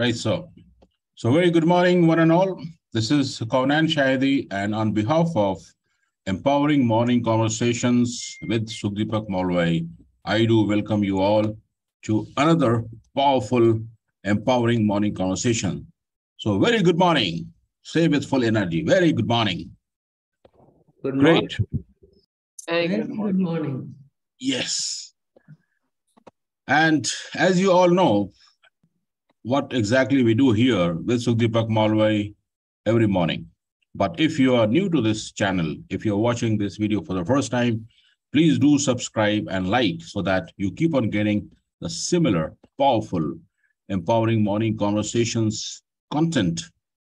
Right, so very good morning, one and all. This is Kaunan Shahidi, and on behalf of Empowering Morning Conversations with Sukhdeepak Malwai, I do welcome you all to another powerful, empowering morning conversation. So, very good morning. Say with full energy. Very good morning. Good morning. Great. Very good morning. Yes. And as you all know, what exactly we do here with Sukhdeepak Malwai every morning. But if you are new to this channel, if you're watching this video for the first time, please do subscribe and like so that you keep on getting the similar, powerful, empowering morning conversations content,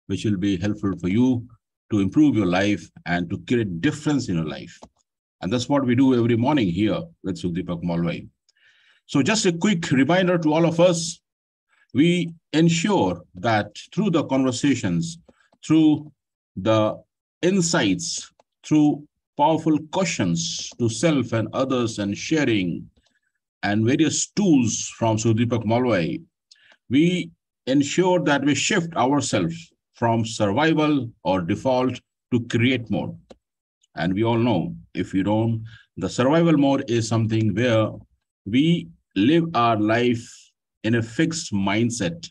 which will be helpful for you to improve your life and to create difference in your life. And that's what we do every morning here with Sukhdeepak Malwai. So just a quick reminder to all of us, we ensure that through the conversations, through the insights, through powerful questions to self and others and sharing and various tools from Sukhdeepak Malwai, we ensure that we shift ourselves from survival or default to create mode. And we all know, if you don't, the survival mode is something where we live our life in a fixed mindset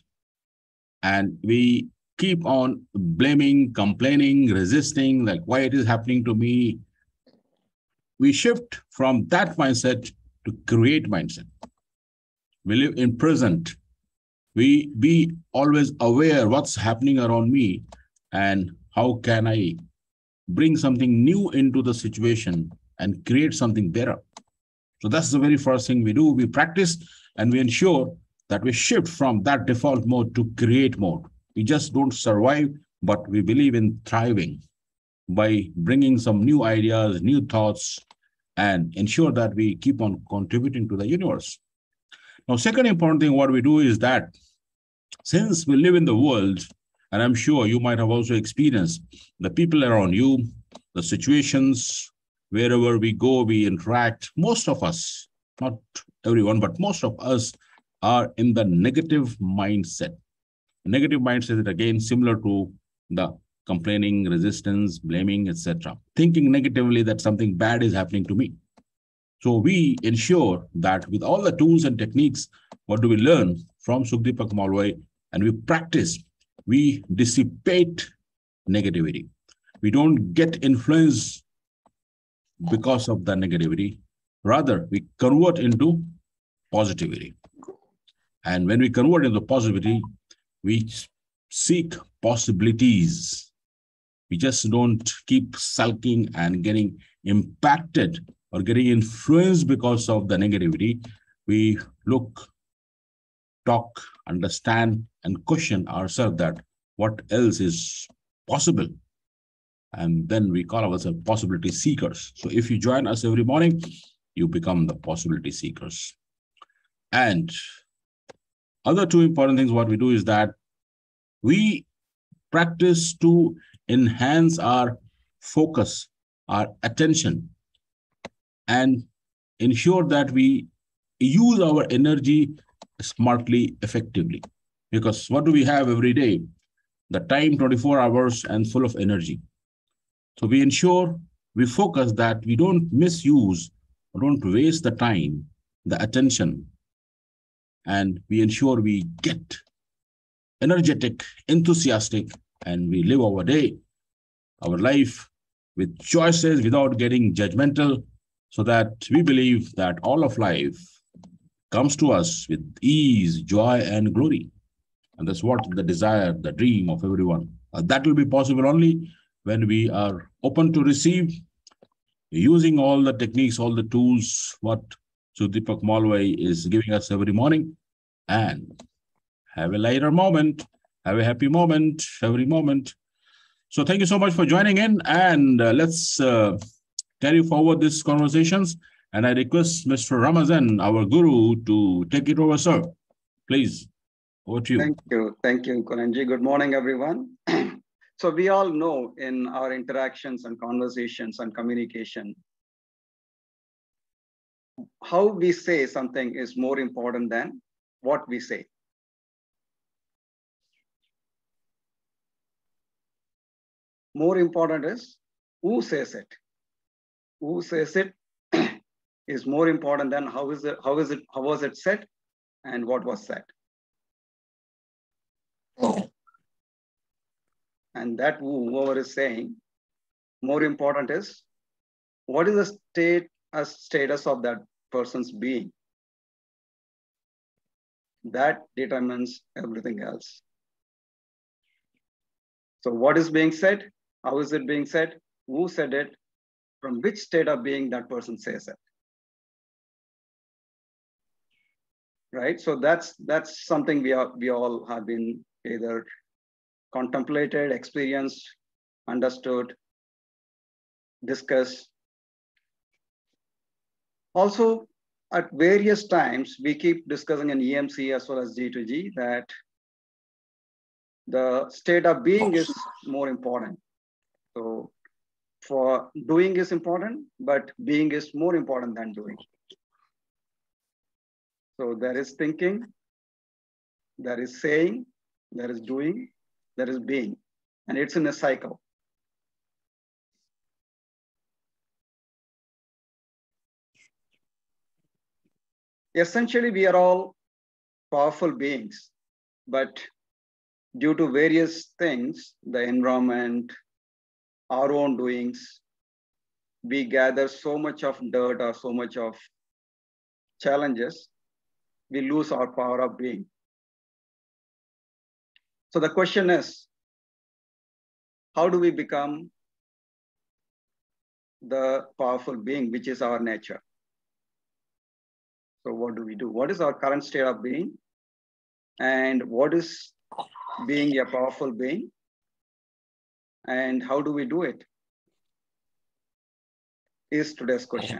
and we keep on blaming, complaining, resisting, like why it is happening to me. We shift from that mindset to create mindset. We live in present. We be always aware what's happening around me and how can I bring something new into the situation and create something better. So that's the very first thing we do. We practice and we ensure that we shift from that default mode to create mode. We just don't survive, but we believe in thriving by bringing some new ideas, new thoughts, and ensure that we keep on contributing to the universe. Now, second important thing what we do is that since we live in the world, and I'm sure you might have also experienced the people around you, the situations, wherever we go, we interact. Most of us, not everyone, but most of us are in the negative mindset. Negative mindset is again similar to the complaining, resistance, blaming, etc. Thinking negatively that something bad is happening to me. So we ensure that with all the tools and techniques, what do we learn from Sukhdeepak Malwai, and we practice, we dissipate negativity. We don't get influenced because of the negativity. Rather, we convert into positivity. And when we convert into positivity, we seek possibilities. We just don't keep sulking and getting impacted or getting influenced because of the negativity. We look, talk, understand, and question ourselves that what else is possible. And then we call ourselves possibility seekers. So if you join us every morning, you become the possibility seekers. And other two important things what we do is that we practice to enhance our focus, our attention, and ensure that we use our energy smartly, effectively. Because what do we have every day? The time, 24 hours and full of energy. So we ensure we focus that we don't misuse, or don't waste the time, the attention, and we ensure we get energetic, enthusiastic, and we live our day, our life with choices without getting judgmental, so that we believe that all of life comes to us with ease, joy, and glory. And that's what the desire, the dream of everyone. That will be possible only when we are open to receive, using all the techniques, all the tools, what Sukhdeepak Malwai is giving us every morning, and have a lighter moment, have a happy moment every moment. So thank you so much for joining in, and let's carry forward these conversations. And I request Mr. Ramazan, our guru, to take it over, sir. Please, over to you. Thank you, Kunanji. Good morning, everyone. So we all know in our interactions and conversations and communication, how we say something is more important than what we say. more important is who says it. Who says it is more important than how was it said and what was said. And that whoever is saying, more important is what is the status of that person's being. That determines everything else. So what is being said? How is it being said? Who said it? From which state of being that person says it? Right. So that's something we all have been either contemplated, experienced, understood, discussed. Also, at various times, we keep discussing in EMC as well as G2G that the state of being is more important. So for doing is important, but being is more important than doing. So there is thinking, there is saying, there is doing, there is being, and it's in a cycle. Essentially, we are all powerful beings, but due to various things, the environment, our own doings, we gather so much of dirt or so much of challenges, we lose our power of being. So the question is, how do we become the powerful being, which is our nature? So what do we do? What is our current state of being? And what is being a powerful being? And how do we do it? Is today's question.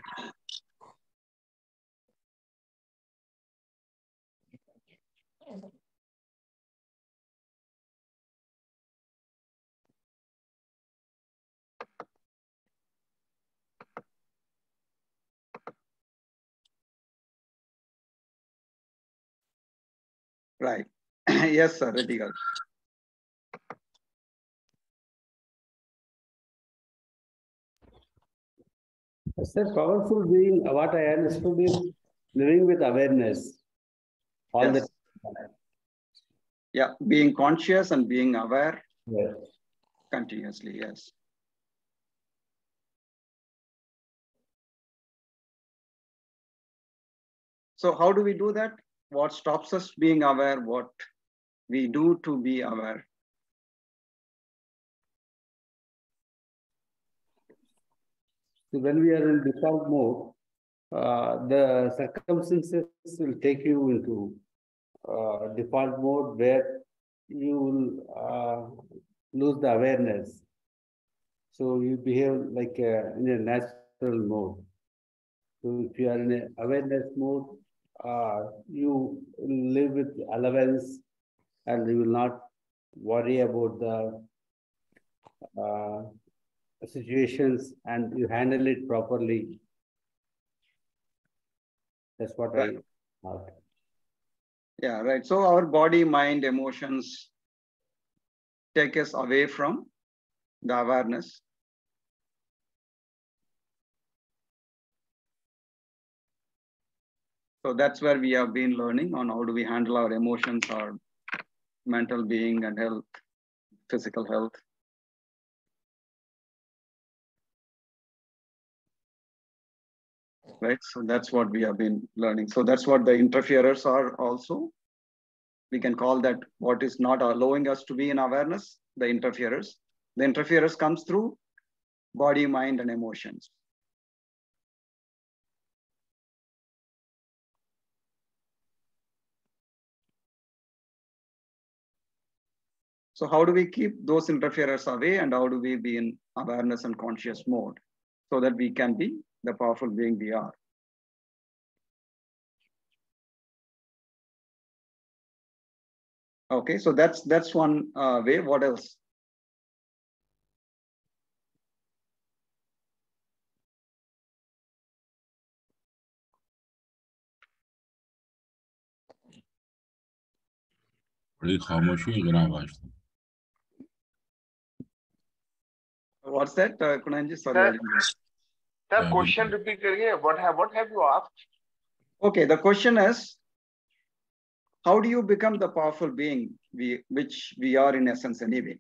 Right. Yes, sir, Radigal. Sir, powerful being, what I understood is living with awareness all Yes. the time. Yeah, being conscious and being aware Yes. continuously, yes. So how do we do that? What stops us being aware? What we do to be aware? So when we are in default mode, the circumstances will take you into default mode where you will lose the awareness. So you behave like in a natural mode. So if you are in an awareness mode, you live with allowance and you will not worry about the situations and you handle it properly. That's what Right. I thought. Yeah, right. So our body, mind, emotions take us away from the awareness. So that's where we have been learning on how do we handle our emotions, our mental being and health, physical health. Right. So that's what we have been learning. So that's what the interferers are also. We can call that what is not allowing us to be in awareness, the interferers. The interferers comes through body, mind, and emotions. So how do we keep those interferers away and how do we be in awareness and conscious mode so that we can be the powerful being we are? Okay, so that's one way. What else? बड़ी खामोशी है जनाब आज। What's that, Kunanji? Sorry, I Sir, didn't get it. sir, question repeat करिए. What have you asked? Okay, the question is, how do you become the powerful being which we are in essence anyway?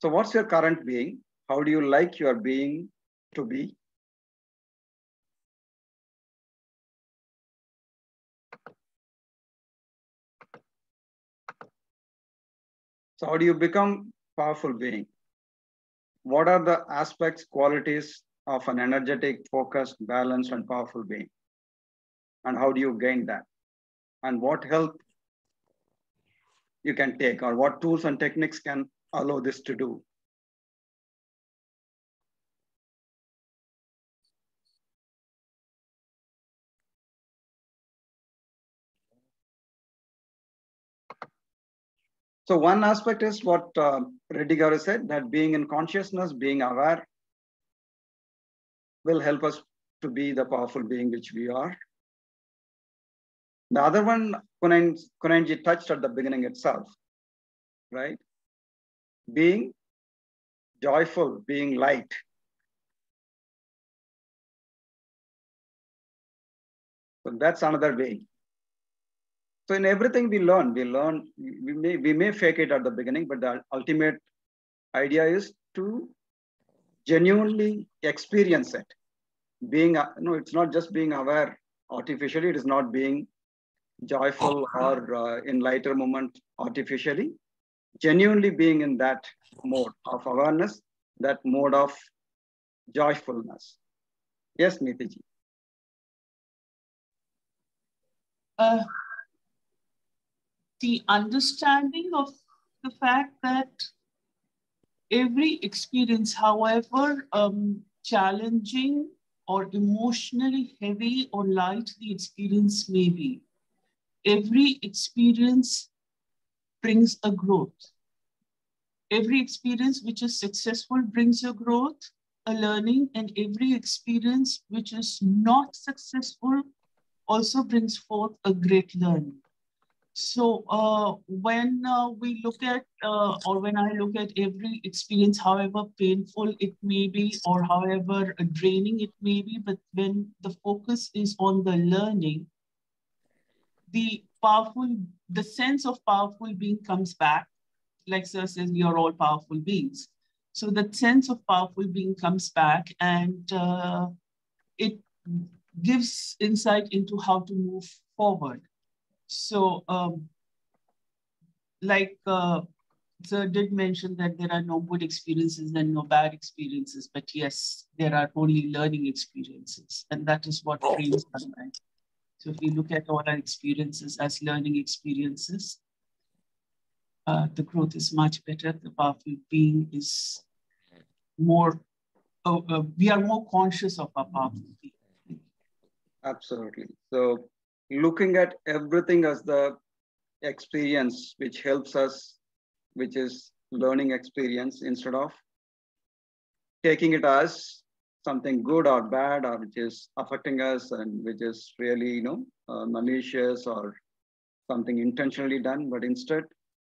So what's your current being? How do you like your being to be? So how do you become powerful being? What are the aspects, qualities of an energetic, focused, balanced, and powerful being? And how do you gain that? And what help you can take, or what tools and techniques can allow this to do? So one aspect is what Reddy Garu said, that being in consciousness, being aware, will help us to be the powerful being which we are. The other one, Kunanji touched at the beginning itself, right? Being joyful, being light. So that's another way. So in everything we may fake it at the beginning, but the ultimate idea is to genuinely experience it. Being, it's not just being aware artificially, it is not being joyful or in lighter moment artificially, genuinely being in that mode of awareness, that mode of joyfulness. Yes, Nitiji. The understanding of the fact that every experience, however challenging or emotionally heavy or light the experience may be, every experience brings a growth. Every experience which is successful brings a growth, a learning, and every experience which is not successful also brings forth a great learning. So when we look at, or when I look at every experience, however painful it may be, or however draining it may be, but when the focus is on the learning, the sense of powerful being comes back. Like Sir says, we are all powerful beings. So that sense of powerful being comes back, and it gives insight into how to move forward. So like Sir did mention that there are no good experiences and no bad experiences, but yes, there are only learning experiences, and that is what frames our life. So if we look at all our experiences as learning experiences, the growth is much better. The powerful being is more, we are more conscious of our powerful being. Absolutely. So looking at everything as the experience which helps us, which is learning experience, instead of taking it as something good or bad, or which is affecting us and which is really, malicious or something intentionally done, but instead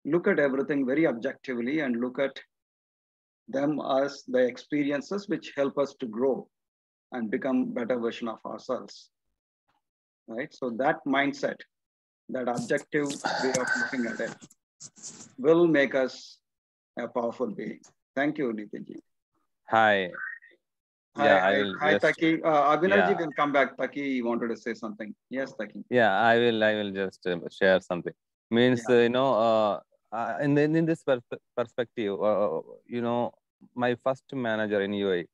look at everything very objectively and look at them as the experiences which help us to grow and become better version of ourselves, right? So that mindset, that objective way of looking at it will make us a powerful being. Thank you, Nitinji. Hi. Hi, Taki. Abhinavji will come back. Taki wanted to say something. Yes, Taki. Yeah, I will just share something. Means, in this perspective, my first manager in UAE,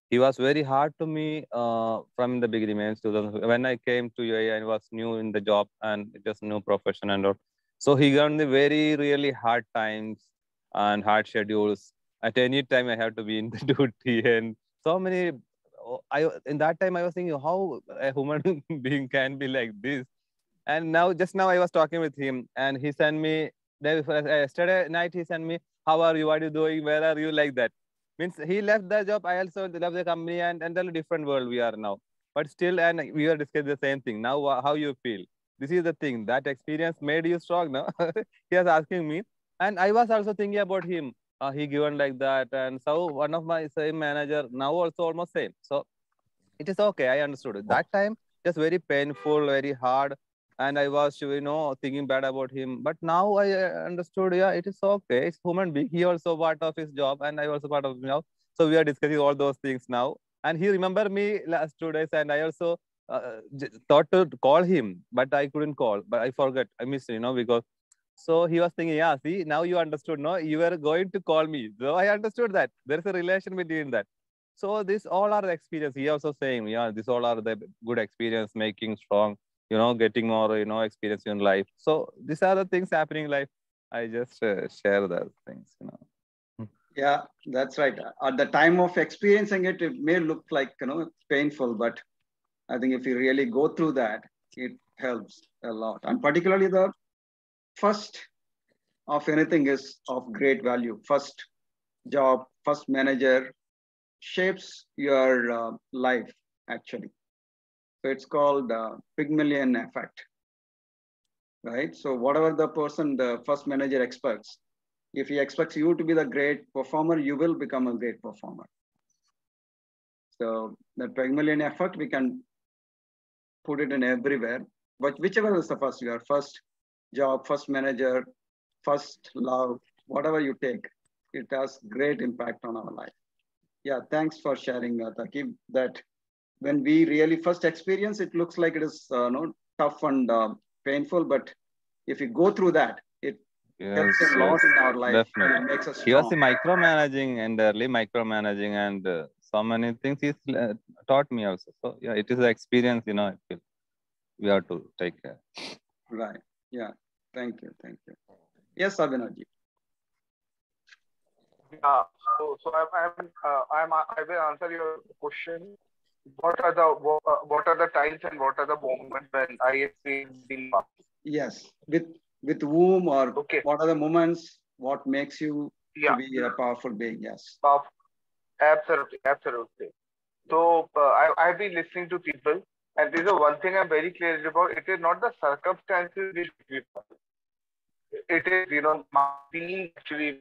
he was very hard to me from the beginning. Means when I came to UAE, I was new in the job and just new profession and all. So he got me very, really hard times and hard schedules. At any time, I have to be in the duty, and so many. In that time I was thinking how a human being can be like this. And just now I was talking with him, and he sent me yesterday night. He sent me, "How are you? What are you doing? Where are you?" Like that. Means he left the job. I also left the company, and entirely different world we are now. But still, and we are discussing the same thing. Now, how you feel? this is the thing. That experience made you strong, no? He was asking me. And I was also thinking about him. He given like that. And so one of my same manager, now also almost same. So it is okay. I understood it. That time, just very painful, very hard. And I was, thinking bad about him. But now I understood, yeah, it is okay. It's human being. He also part of his job, and I also part of him now. So we are discussing all those things now. And he remembered me last 2 days, and I also thought to call him, but I couldn't call. But I forgot. I missed, because. So he was thinking, yeah, see, now you understood, no? You were going to call me. So I understood that. There is a relation between that. So this all are the experience. He also saying, yeah, this all are the good experience, making strong, getting more, experience in life. So these are the things happening in life. I just share those things, Yeah, that's right. At the time of experiencing it, it may look like, painful, but I think if you really go through that, it helps a lot. And particularly the first of anything is of great value. First job, first manager shapes your life, actually. So it's called Pygmalion effect, right? So whatever the person, the first manager expects, if he expects you to be the great performer, you will become a great performer. So the Pygmalion effect, we can put it in everywhere, but whichever is the first, your first job, first manager, first love, whatever you take, it has great impact on our life. Yeah, thanks for sharing, Taqib, that when we really first experience, it looks like it is tough and painful, but if you go through that, it helps a lot in our life. Definitely. And it makes us He was strong. micromanaging and early micromanaging, and so many things he's taught me also. So yeah, it is an experience, I feel we have to take care. Right. Yeah. Thank you. Thank you. Yes, Abhinavji. Yeah. So I will answer your question. What are the times and what are the moments when I experience being powerful? Yes. With whom or Okay. what are the moments? What makes you Yeah. to be a powerful being? Yes. Absolutely. Absolutely. So I've been listening to people, and this is one thing I'm very clear about. It is not the circumstances which make me powerful. It is, my being actually.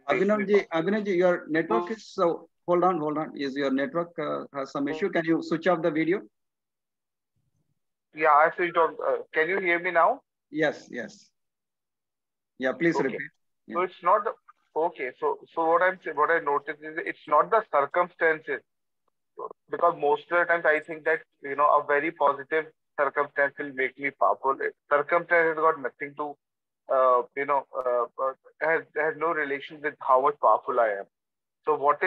Abhinavji, your network is so. Hold on. Is your network has some issue? Can you switch off the video? Yeah, I switched off. Can you hear me now? Yes. Yeah, please Okay. repeat. Yeah. So it's not the okay. So what I noticed is it's not the circumstances, because most of the times I think that a very positive circumstance will make me powerful. Circumstance has got nothing to has no relation with how much powerful I am. So what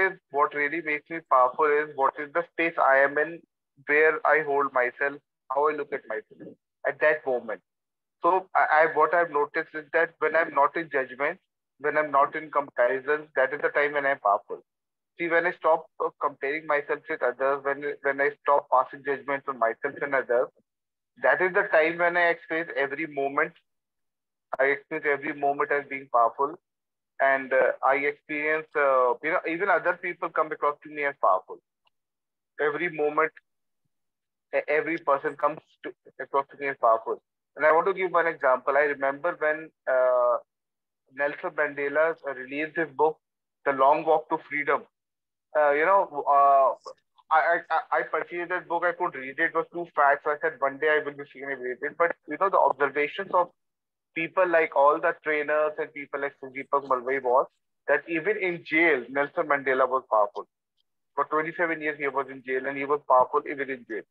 really makes me powerful is what is the space I am in, where I hold myself, how I look at myself at that moment. So what I've noticed is that when I'm not in judgment, when I'm not in comparison, that is the time when I'm powerful. See, when I stop comparing myself with others, when I stop passing judgment on myself and others, that is the time when I experience every moment. I experience every moment as being powerful, and I experience, even other people come across to me as powerful. Every moment, every person comes across to me as powerful. And I want to give one example. I remember when Nelson Mandela released his book, The Long Walk to Freedom. I purchased that book. I couldn't read it. It was too fat. So I said, one day I will be seeing it. But, the observations of people like all the trainers and people like Sujipak Malvai was that even in jail, Nelson Mandela was powerful. For 27 years, he was in jail and he was powerful even in jail.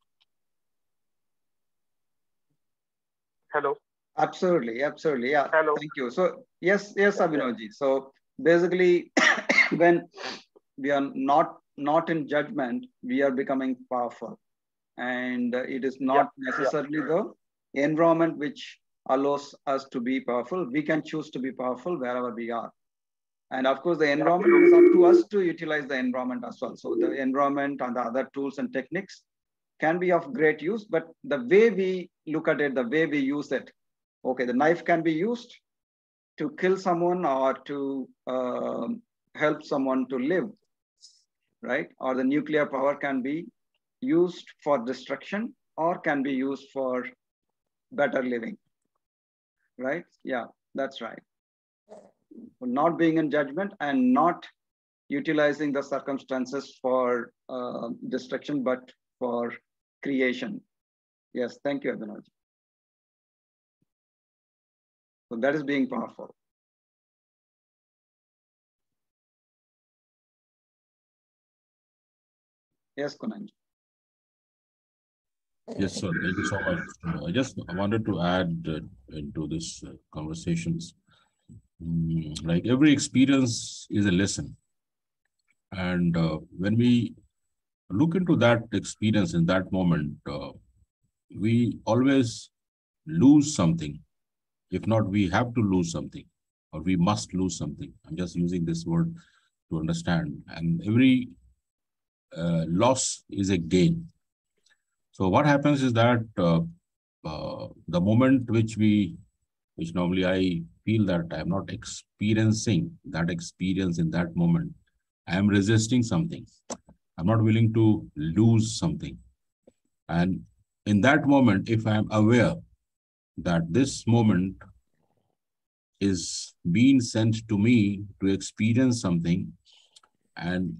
Hello. Absolutely. Yeah. Hello. Thank you. So yes, Abhinavji. So basically, when we are not in judgment, we are becoming powerful, and it is not necessarily the environment which allows us to be powerful. We can choose to be powerful wherever we are, and of course, the environment is up to us to utilize the environment as well. So the environment and the other tools and techniques can be of great use, but the way we look at it, the way we use it. Okay, the knife can be used to kill someone or to help someone to live, right? Or the nuclear power can be used for destruction or can be used for better living, right? Yeah, that's right. Not being in judgment and not utilizing the circumstances for destruction, but for creation. Yes, thank you, Abhinav. So that is being powerful. Yes, Kunal. Yes, sir. Thank you so much. I just wanted to add into this conversations. Like every experience is a lesson. And when we look into that experience in that moment, we always lose something. If not, we have to lose something or we must lose something. I'm just using this word to understand. And every loss is a gain. So what happens is that the moment which normally I feel that I'm not experiencing that experience in that moment, I am resisting something. I'm not willing to lose something. And in that moment, if I'm aware that this moment is being sent to me to experience something and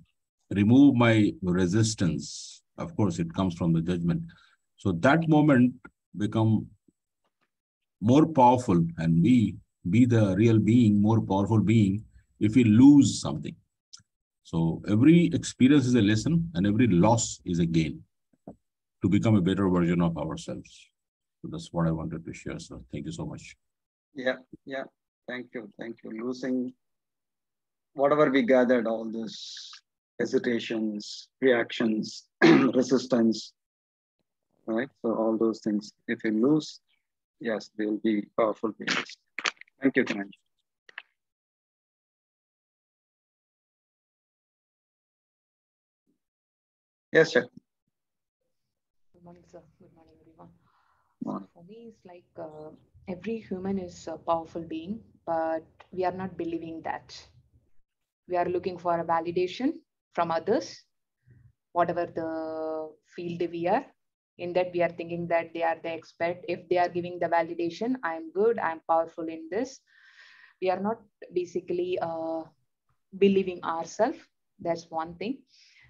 remove my resistance, of course, it comes from the judgment. So that moment become more powerful and we be the real being, more powerful being if we lose something. So every experience is a lesson and every loss is a gain to become a better version of ourselves. So that's what I wanted to share, sir. Thank you so much. Yeah, yeah. Thank you. Thank you. Losing whatever we gathered, all those hesitations, reactions, resistance, right? So all those things, if we lose, yes, they will be powerful beings. Thank you, Kunal. Yes, sir. Good morning, sir. Good morning, everyone. Morning. For me, it's like every human is a powerful being, but we are not believing that. We are looking for a validation from others, whatever the field we are. In that, we are thinking that they are the expert. If they are giving the validation, I'm good, I'm powerful in this. We are not basically believing ourselves. That's one thing.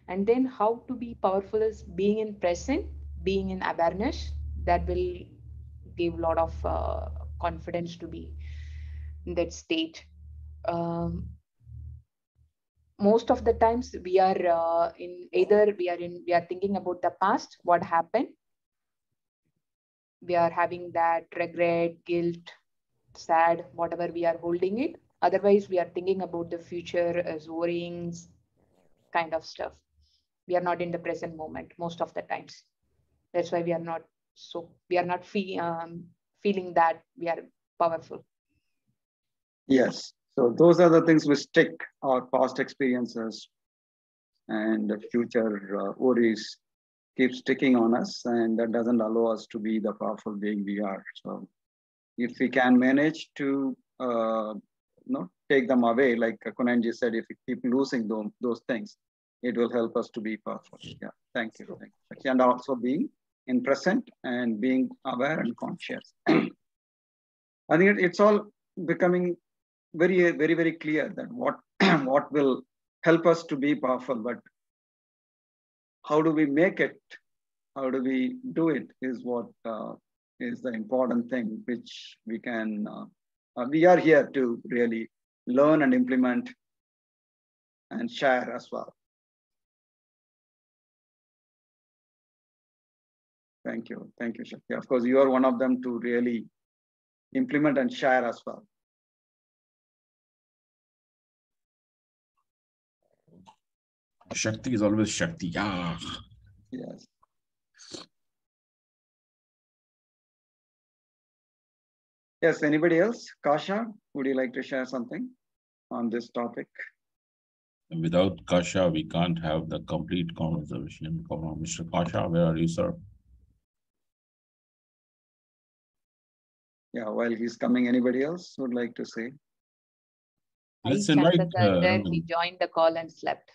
And then how to be powerful is being in present, being in awareness. That will give a lot of confidence to be in that state. Most of the times we are in either we are thinking about the past, what happened. We are having that regret, guilt, sad, whatever we are holding it. Otherwise, we are thinking about the future as worryings, kind of stuff. We are not in the present moment most of the times. That's why we are not feeling that we are powerful. Yes. So those are the things we stick, our past experiences and the future worries keep sticking on us, and that doesn't allow us to be the powerful being we are. So if we can manage to take them away, like Kunanji said, if we keep losing those things, it will help us to be powerful. Yeah, thank you. Thank you. And also being in present and being aware and conscious. I think it's all becoming very, very, very clear that what will help us to be powerful, but how do we make it? How do we do it is what is the important thing, which we can, we are here to really learn and implement and share as well. Thank you. Thank you, Shakti. Of course, you are one of them to really implement and share as well. Shakti is always Shakti. Yeah. Yes. Yes, anybody else? Kasha, would you like to share something on this topic? And without Kasha, we can't have the complete conversation. Come on, Mr. Kasha, where are you, sir? Yeah, while he's coming, anybody else would like to say? Let's invite. Then he joined the call and slept.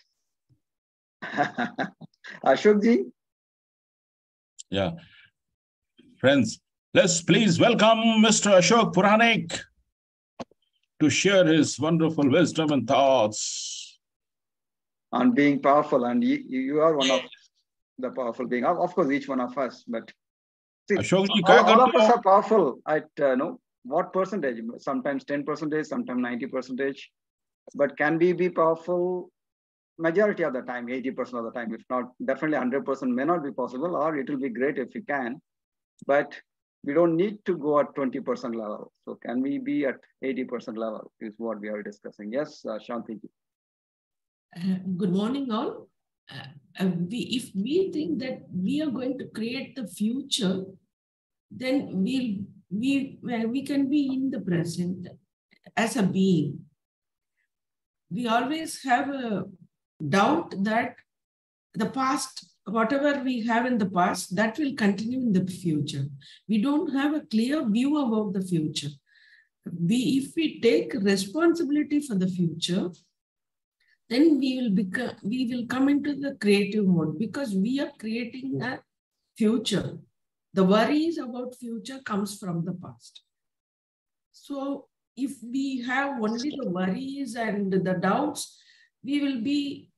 Ashok ji? Yeah. Friends, let's please welcome Mr. Ashok Puranik to share his wonderful wisdom and thoughts on being powerful. And you are one of the powerful being. Of course, each one of us. But see, Ashokji, all of us are powerful at what percentage? Sometimes 10%, sometimes 90%. But can we be powerful majority of the time, 80% of the time? If not, definitely 100% may not be possible, or it will be great if we can. But we don't need to go at 20% level. So can we be at 80% level is what we are discussing. Yes, Shanti. Good morning, all. If we think that we are going to create the future, then we can be in the present as a being. We always have a doubt that the past, whatever we have in the past, that will continue in the future. We don't have a clear view about the future. If we take responsibility for the future, then we will come into the creative mode, because we are creating a future. The worries about future comes from the past. So if we have only the worries and the doubts, we will be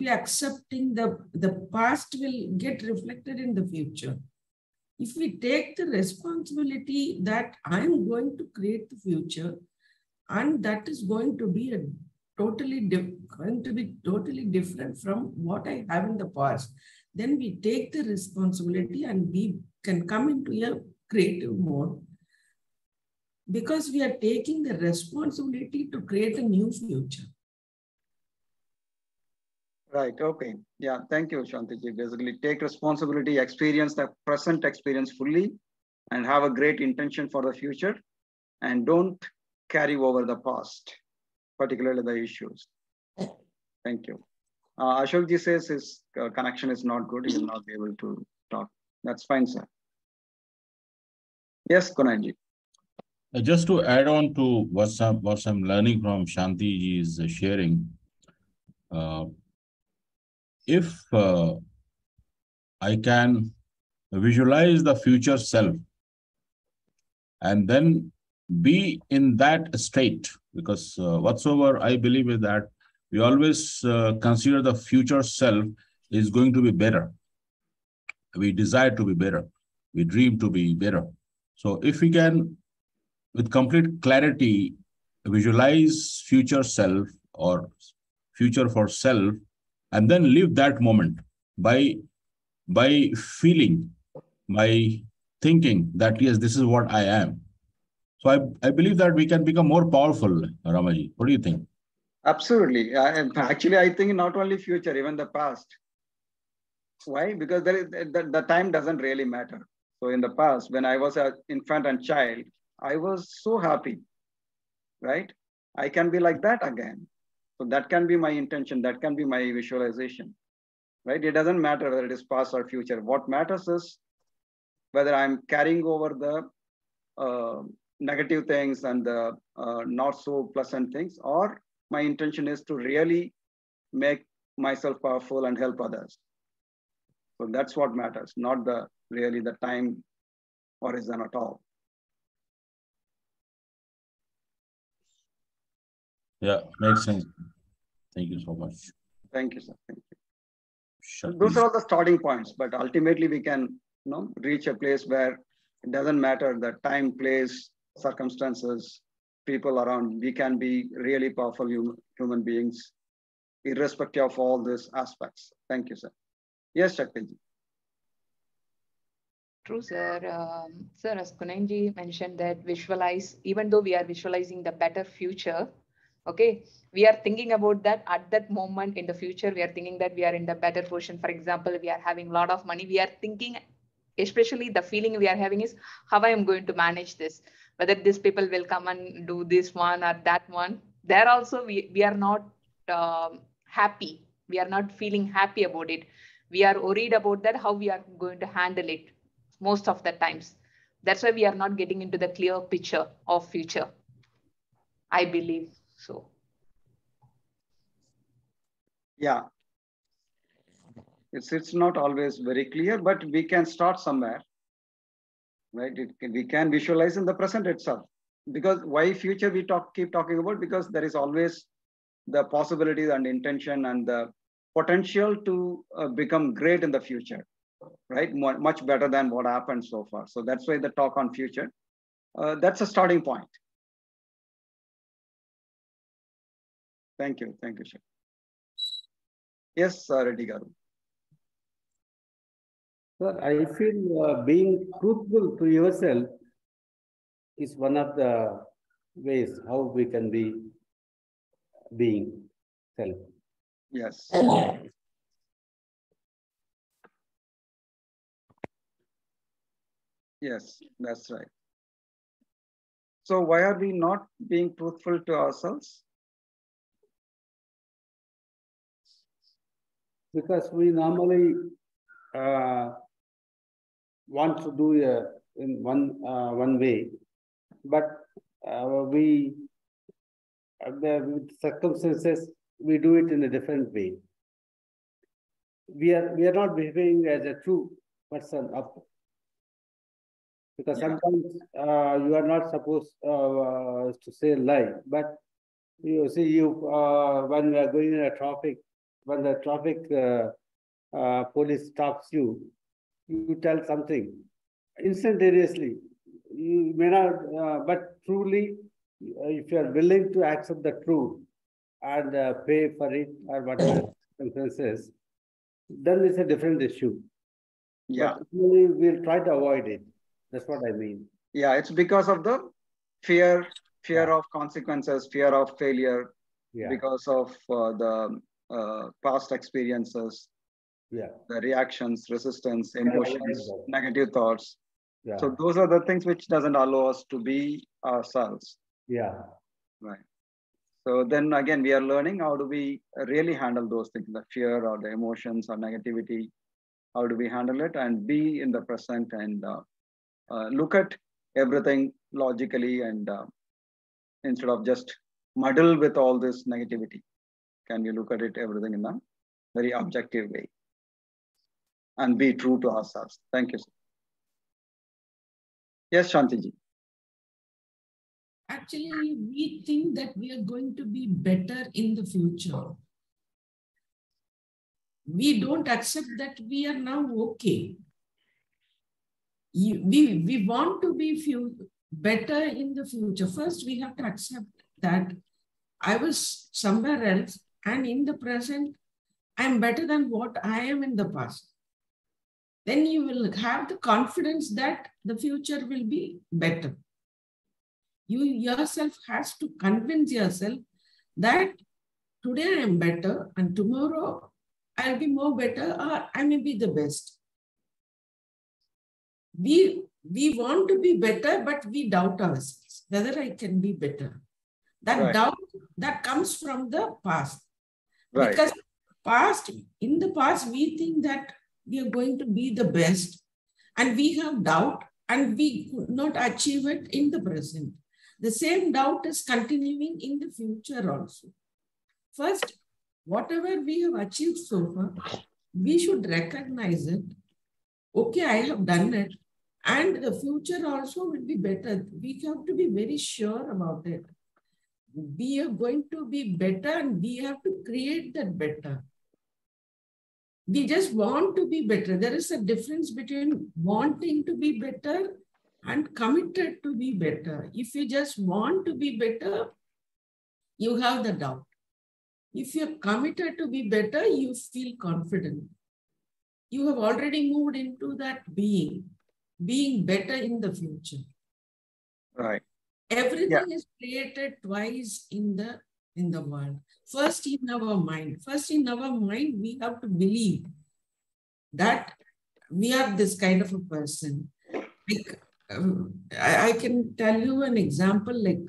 accepting the past will get reflected in the future. If we take the responsibility that I'm going to create the future, and that is going to be totally different from what I have in the past, then we take the responsibility and we can come into a creative mode, because we are taking the responsibility to create a new future. Right. Okay. Yeah. Thank you, Shantiji. Basically, take responsibility, experience the present experience fully, and have a great intention for the future, and don't carry over the past, particularly the issues. Thank you. Ashokji says his connection is not good. He will not be able to talk. That's fine, sir. Yes, Kunalji. Just to add on to what I'm learning from Shantiji's sharing, if I can visualize the future self and then be in that state, because whatsoever I believe is that we always consider the future self is going to be better. We desire to be better. We dream to be better. So if we can, with complete clarity, visualize future self or future for self, and then live that moment by feeling, by thinking that, yes, this is what I am. So I believe that we can become more powerful, Ramaji. What do you think? Absolutely. Actually, I think not only future, even the past. Why? Because the time doesn't really matter. So in the past, when I was an infant and child, I was so happy, right? I can be like that again. So that can be my intention. That can be my visualization, right? It doesn't matter whether it is past or future. What matters is whether I'm carrying over the negative things and the not so pleasant things, or my intention is to really make myself powerful and help others. So that's what matters, not really the time horizon at all. Yeah, makes sense. Thank you so much. Thank you, sir. Thank you. Sure, those are the starting points, but ultimately we can reach a place where it doesn't matter the time, place, circumstances, people around. We can be really powerful human beings, irrespective of all these aspects. Thank you, sir. Yes, Shakti. True, sir. Sir, as Kunanji mentioned that visualize, even though we are visualizing the better future, okay, we are thinking about that at that moment in the future. We are thinking that we are in the better position. For example, we are having a lot of money. We are thinking, especially the feeling we are having is how I am going to manage this, whether these people will come and do this one or that one. There also, we are not happy. We are not feeling happy about it. We are worried about that, how we are going to handle it most of the times. That's why we are not getting into the clear picture of future. I believe so. Yeah. It's not always very clear, but we can start somewhere, right? We can visualize in the present itself. Because why future we keep talking about? Because there is always the possibilities and intention and the potential to become great in the future, right? Much better than what happened so far. So that's why the talk on future. That's a starting point. Thank you, Shri. Yes, Reddy Garu. Sir, I feel being truthful to yourself is one of the ways how we can be being self. Yes. Yes, that's right. So why are we not being truthful to ourselves? Because we normally want to do in one way, but with circumstances we do it in a different way. We are not behaving as a true person up, because sometimes you are not supposed to say lie, but you see when we are going in a traffic, when the traffic police stops you, you tell something instantaneously. You may not, but truly, if you are willing to accept the truth and pay for it or whatever circumstances, then it's a different issue. Yeah. But we'll try to avoid it. That's what I mean. Yeah, it's because of the fear of consequences, fear of failure, because of the past experiences, the reactions, resistance, emotions, negative thoughts. So those are the things which doesn't allow us to be ourselves. Yeah. Right. So then again, we are learning how do we really handle those things, the fear or the emotions or negativity. How do we handle it and be in the present and look at everything logically and instead of just muddle with all this negativity. Can we look at it, everything in a very objective way and be true to ourselves? Thank you, sir. Yes, Shantiji. Actually, we think that we are going to be better in the future. We don't accept that we are now okay. We want to be better in the future. First, we have to accept that I was somewhere else and in the present, I'm better than what I am in the past. Then you will have the confidence that the future will be better. You yourself has to convince yourself that today I am better and tomorrow I'll be more better or I may be the best. We want to be better, but we doubt ourselves, whether I can be better. That doubt, that comes from the past. Right. Because in the past, we think that we are going to be the best and we have doubt and we could not achieve it in the present. The same doubt is continuing in the future also. First, whatever we have achieved so far, we should recognize it. Okay, I have done it. And the future also will be better. We have to be very sure about it. We are going to be better and we have to create that better. We just want to be better. There is a difference between wanting to be better and committed to be better. If you just want to be better, you have the doubt. If you're committed to be better, you feel confident. You have already moved into that being better in the future. Right. Everything is created twice in the world. First in our mind. First in our mind, we have to believe that we are this kind of a person. Like, I can tell you an example, like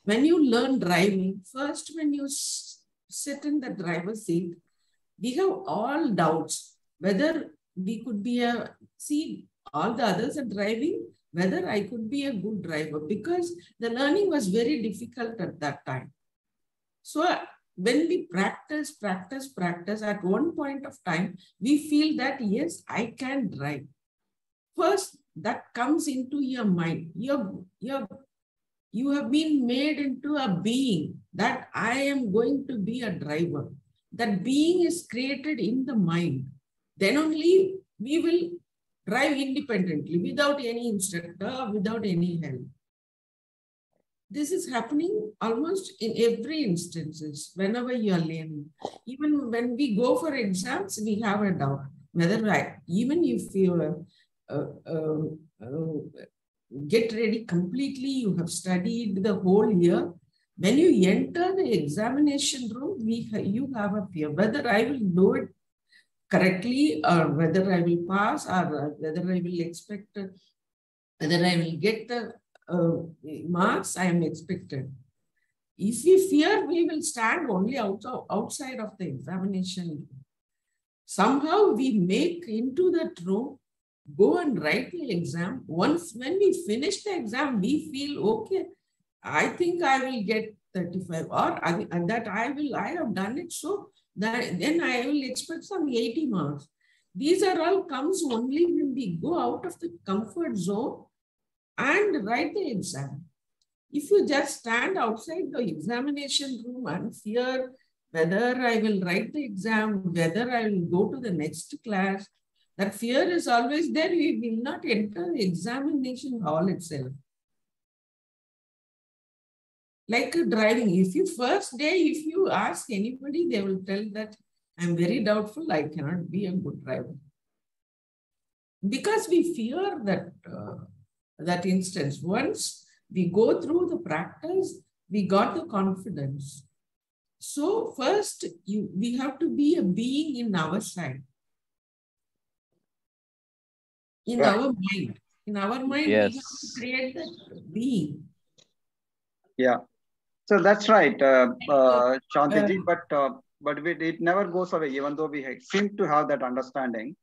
when you learn driving, first when you sit in the driver's seat, we have all doubts whether we could be all the others are driving, whether I could be a good driver, because the learning was very difficult at that time. So when we practice, at one point of time, we feel that, yes, I can drive. First, that comes into your mind. You have been made into a being that I am going to be a driver. That being is created in the mind. Then only we will drive independently without any instructor, without any help. This is happening almost in every instances, whenever you are learning. Even when we go for exams, we have a doubt whether even if you get ready completely, you have studied the whole year. When you enter the examination room, you have a fear whether I will do it correctly, or whether I will pass, or whether I will expect, whether I will get the marks I am expected. If we fear, we will stand only outside of the examination. Somehow we make into that room, go and write the exam. Once when we finish the exam, we feel, okay, I think I will get 35, or that I have done it, so that then I will expect some 80 marks. These are all comes only when we go out of the comfort zone and write the exam. If you just stand outside the examination room and fear whether I will write the exam, whether I will go to the next class, that fear is always there. We will not enter the examination hall itself. Like driving, if you first day, if you ask anybody, they will tell that I'm very doubtful, I cannot be a good driver. Because we fear that instance. Once we go through the practice, we got the confidence. So first, we have to be a being in our side. In our mind. In our mind, Yes. we have to create that being. Yeah. So that's right, Shantiji, but it never goes away, even though we seem to have that understanding,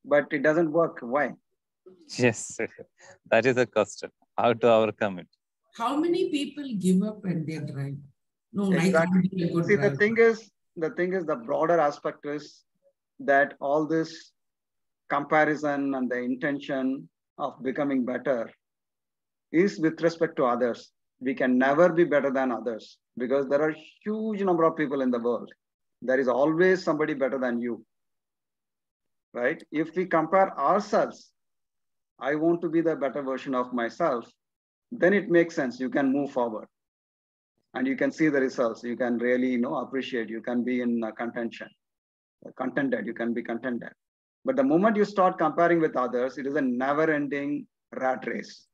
but it doesn't work. Why? Yes, that is a question. How to overcome it? How many people give up when they drive? No, exactly. I can't be a good See, driver. the thing is, the broader aspect is that all this comparison and the intention of becoming better is with respect to others. We can never be better than others because there are a huge number of people in the world. There is always somebody better than you, right? If we compare ourselves, I want to be the better version of myself, then it makes sense. You can move forward and you can see the results. You can really, appreciate. You can be in contented. You can be contented. But the moment you start comparing with others, it is a never-ending rat race.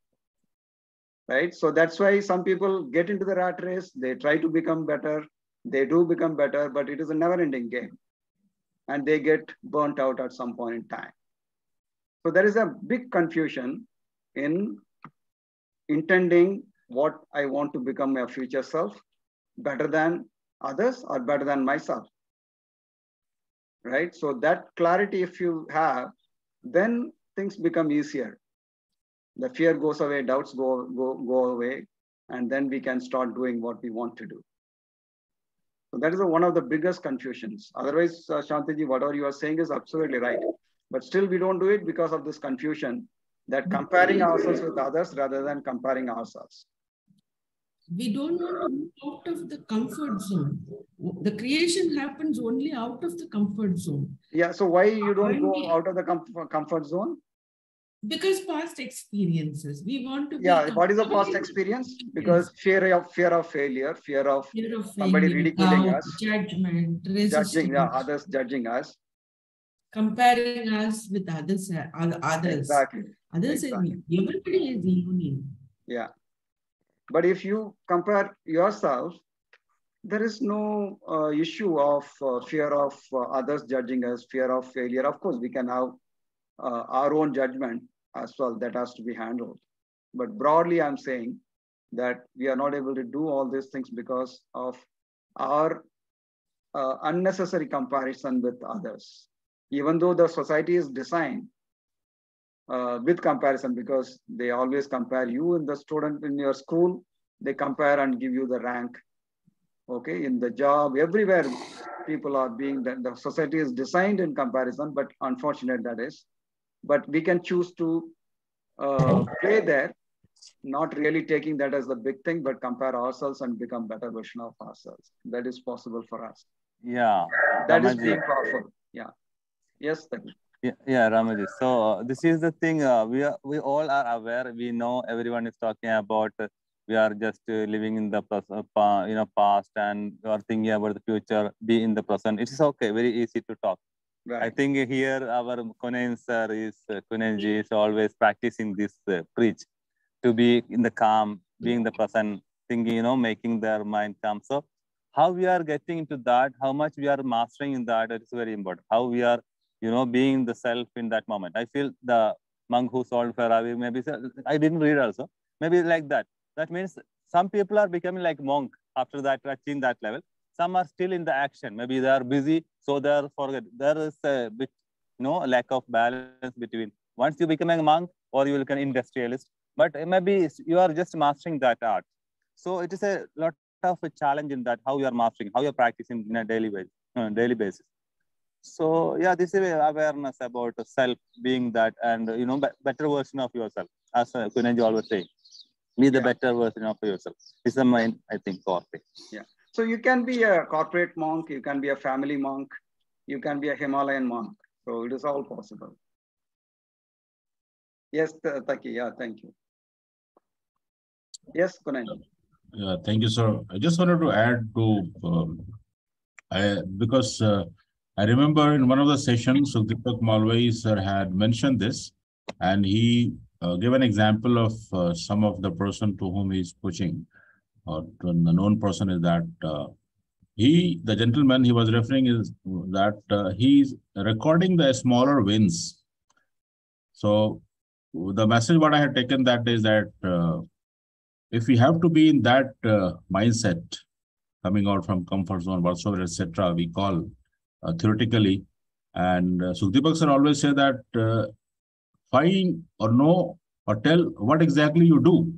Right? So that's why some people get into the rat race. They try to become better. They do become better, but it is a never-ending game. And they get burnt out at some point in time. So there is a big confusion in intending what I want to become my future self, better than others or better than myself. Right? So that clarity, if you have, then things become easier. The fear goes away, doubts go away, and then we can start doing what we want to do. So that is one of the biggest confusions. Otherwise, Shantiji, whatever you are saying is absolutely right. But still we don't do it because of this confusion that comparing ourselves with others rather than comparing ourselves. We don't want to move out of the comfort zone. The creation happens only out of the comfort zone. Yeah, so why you don't go out of the comfort zone? Because past experiences, we want to be. Yeah, what is the past experience? Because fear of failure, fear of somebody ridiculing us, judgment, judging others, judging us, comparing us with others. Exactly. Others, exactly. Everybody is unique. Yeah, but if you compare yourself, there is no issue of fear of others judging us, fear of failure. Of course, we can have our own judgment as well that has to be handled. But broadly, I'm saying that we are not able to do all these things because of our unnecessary comparison with others. Even though the society is designed with comparison, because they always compare you in the student in your school, they compare and give you the rank. Okay, in the job, everywhere people are being, the society is designed in comparison, but unfortunate that is. But we can choose to play there, not really taking that as the big thing, but compare ourselves and become better version of ourselves. That is possible for us. Yeah, That is Ramaji. being powerful. Yeah. Yes, Taki. Yeah, Ramaji. So this is the thing. We all are aware. We know everyone is talking about. We are just living in the past, and we are thinking about the future. Be in the present. It is okay. Very easy to talk. Right. I think here our Kunen sir is Kunenji is always practicing this preach to be in the calm, being the present, thinking, making their mind calm. So how we are getting into that, how much we are mastering in that, it is very important. How we are, being the self in that moment. I feel the monk who solved Ferrari, maybe I didn't read also, maybe like that. That means some people are becoming like monk after that, touching that level. Some are still in the action. Maybe they are busy, so they are forget. There is a bit, lack of balance between once you become a monk or you become an industrialist. But maybe you are just mastering that art. So it is a lot of a challenge in that how you are mastering, how you are practicing in a daily basis. So yeah, this is awareness about self being that, and better version of yourself. As Kunenji always say, be the better version of yourself. This is the main, I think, core thing. Yeah. So you can be a corporate monk, you can be a family monk, you can be a Himalayan monk. So it is all possible. Yes, Taki. Yeah, thank you. Yes, Kunenji. Yeah, thank you, sir. I just wanted to add to, because I remember in one of the sessions, Sukhdeepak Malwai sir had mentioned this, and he gave an example of some of the person to whom he is coaching, or to the known person is that the gentleman he was referring is that he's recording the smaller wins. So the message what I had taken that is that if we have to be in that mindset, coming out from comfort zone, whatsoever, etc., we call theoretically. And Sukhdeepak sir always say that find or know or tell what exactly you do.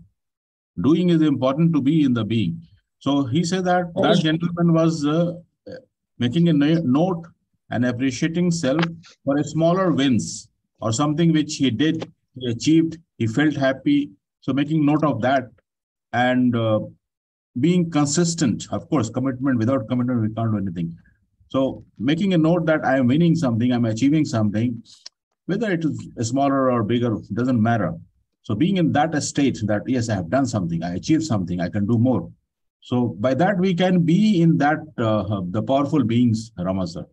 Doing is important to be in the being. So he said that that gentleman was making a note and appreciating self for a smaller wins or something which he did, he achieved, he felt happy. So making note of that and being consistent. Of course, commitment, without commitment, we can't do anything. So making a note that I am winning something, I'm achieving something, whether it is smaller or bigger, doesn't matter. So being in that state that, yes, I have done something, I achieved something, I can do more. So by that, we can be in that, the powerful beings, Rama sir.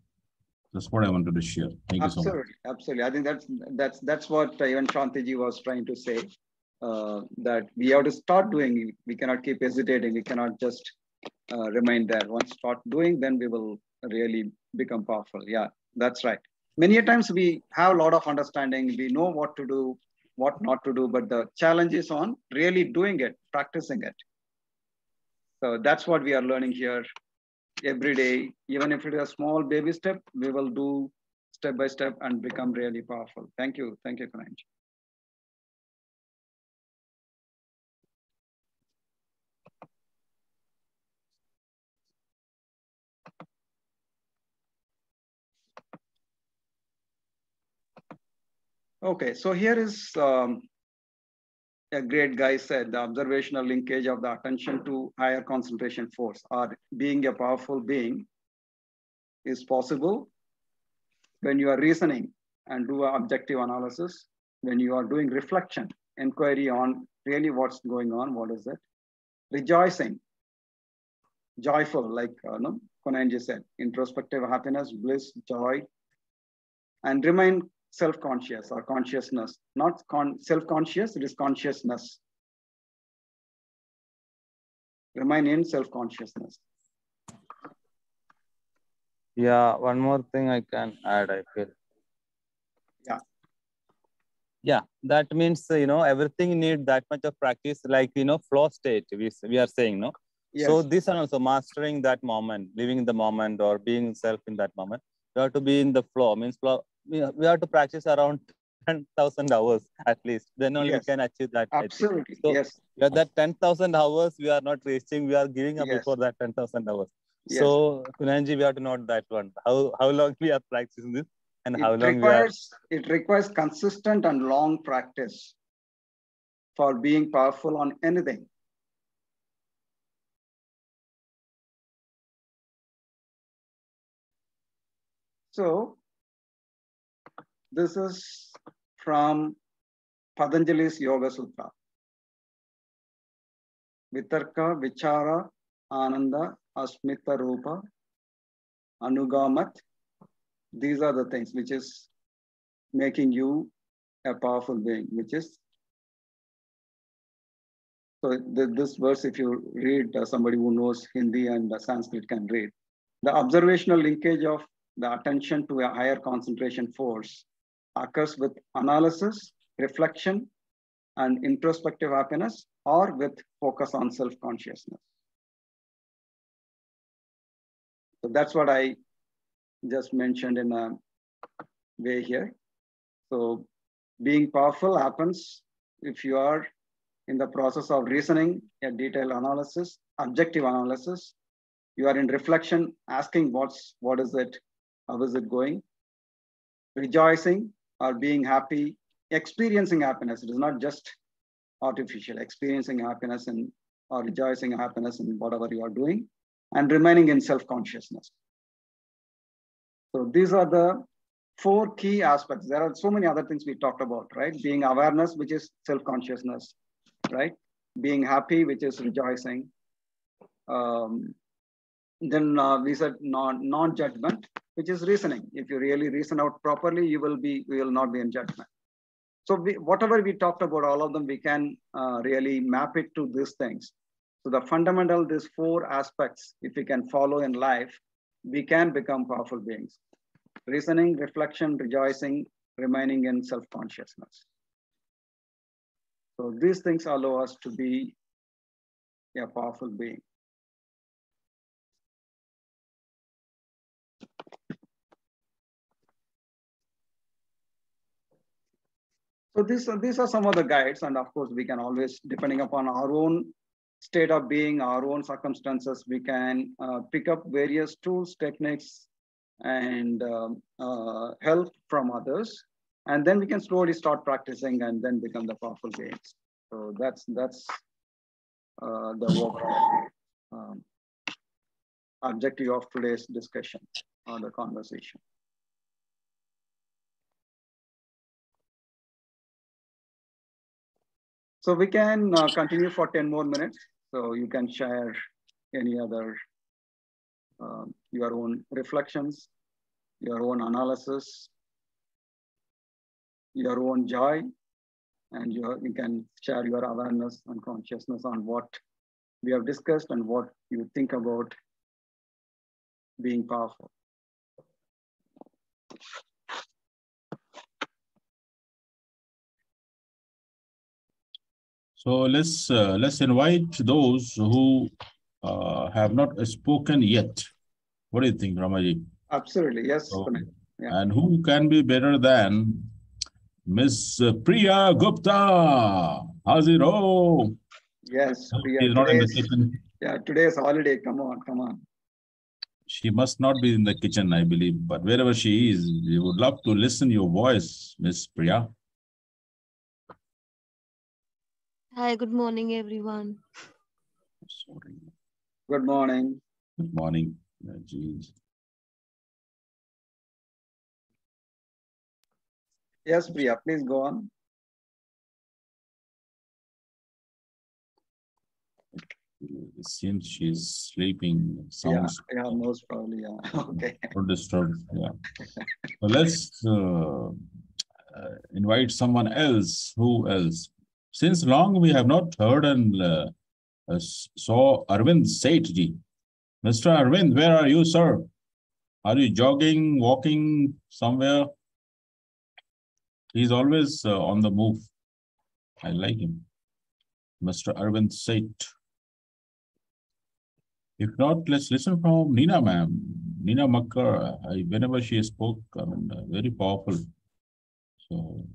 That's what I wanted to share. Thank you so much. Absolutely. I think that's what even Shantiji was trying to say, that we have to start doing. We cannot keep hesitating. We cannot just remain there. Once start doing, then we will really become powerful. Yeah, that's right. Many times we have a lot of understanding. We know what to do, what not to do, but the challenge is on really doing it, practicing it. So that's what we are learning here every day. Even if it is a small baby step, we will do step by step and become really powerful. Thank you. Thank you, Kunenji. Okay, so here is a great guy said the observational linkage of the attention to higher concentration force, or being a powerful being, is possible when you are reasoning and do an objective analysis, when you are doing reflection, inquiry on really what's going on, what is it, rejoicing, joyful, like Kunenji said, introspective happiness, bliss, joy, and remain self-conscious or consciousness, not self-conscious, it is consciousness. Remain in self-consciousness. Yeah, one more thing I can add, I feel. Yeah. Yeah, that means, everything need that much of practice, like, flow state, we are saying, no? Yes. So this and also mastering that moment, living in the moment or being self in that moment, you have to be in the flow, means flow. We have to practice around 10,000 hours at least. Then only we Yes. can achieve that. Absolutely. So Yes. that 10,000 hours we are not reaching. We are giving up Yes. before that 10,000 hours. Yes. So Kunanji, we have to note that one. How long we are practicing this, and how long it requires consistent and long practice for being powerful on anything. So this is from Patanjali's Yoga Sutra. Vitarka, Vichara, Ananda, Asmita Rupa, Anugamat. These are the things which is making you a powerful being, which is, so this verse, if you read, somebody who knows Hindi and Sanskrit can read. The observational linkage of the attention to a higher concentration force occurs with analysis, reflection, and introspective happiness, or with focus on self-consciousness. So that's what I just mentioned in a way here. So being powerful happens if you are in the process of reasoning, a detailed analysis, objective analysis. You are in reflection, asking what is it, how is it going? Rejoicing or being happy, experiencing happiness. It is not just artificial, experiencing happiness or rejoicing happiness in whatever you are doing, and remaining in self-consciousness. So these are the 4 key aspects. There are so many other things we talked about, right? Being awareness, which is self-consciousness, right? Being happy, which is rejoicing. Then we said non-judgment, which is reasoning. If you really reason out properly, you will not be in judgment. So whatever we talked about, all of them, we can really map it to these things. So the fundamental, these 4 aspects, if we can follow in life, we can become powerful beings. Reasoning, reflection, rejoicing, remaining in self-consciousness. So these things allow us to be a powerful being. So these are some of the guides, and of course we can always, depending upon our own state of being, our own circumstances, we can pick up various tools, techniques, and help from others, and then we can slowly start practicing and then become the powerful beings. So that's the overall objective of today's discussion or the conversation. So we can continue for 10 more minutes. So you can share any other, your own reflections, your own analysis, your own joy, and you can share your awareness and consciousness on what we have discussed and what you think about being powerful. So let's invite those who have not spoken yet. What do you think, Ramaji? Absolutely, yes. So, yeah. And who can be better than Miss Priya Gupta? How's it all? Yes, Priya. She's not in the kitchen. Yeah, today is holiday. Come on, come on. She must not be in the kitchen, I believe, but wherever she is, we would love to listen your voice, Miss Priya. Hi, good morning, everyone. Sorry. Good morning. Good morning. Geez. Yes, Priya, please go on. It seems she's sleeping. Sounds yeah, most probably, yeah. Okay. Disturbed. Yeah. So let's invite someone else. Who else? Since long we have not heard and saw Arvind Sethji. Mr. Arvind, where are you, sir? Are you jogging, walking somewhere? He's always on the move. I like him. Mr. Arvind Seth. If not, let's listen from Nina, ma'am. Nina Makkar, whenever she spoke, I mean, very powerful. So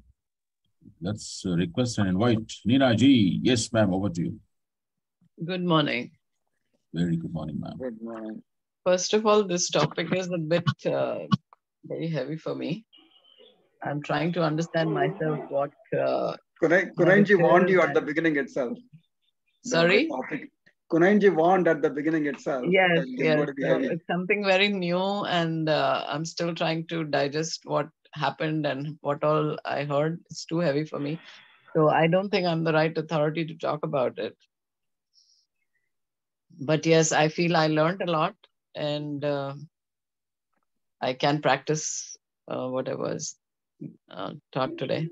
Let's request and invite Neena Ji. Yes, ma'am, over to you. Good morning. Very good morning, ma'am. Good morning. First of all, this topic is a bit very heavy for me. I'm trying to understand myself what. Kunanji warned you at the beginning itself. Sorry? Kunanji warned at the beginning itself. Yes, It's going to be heavy. it's something very new, and I'm still trying to digest what happened and what all I heard. It's too heavy for me. So I don't think I'm the right authority to talk about it. But yes, I feel I learned a lot, and I can practice whatever is taught today.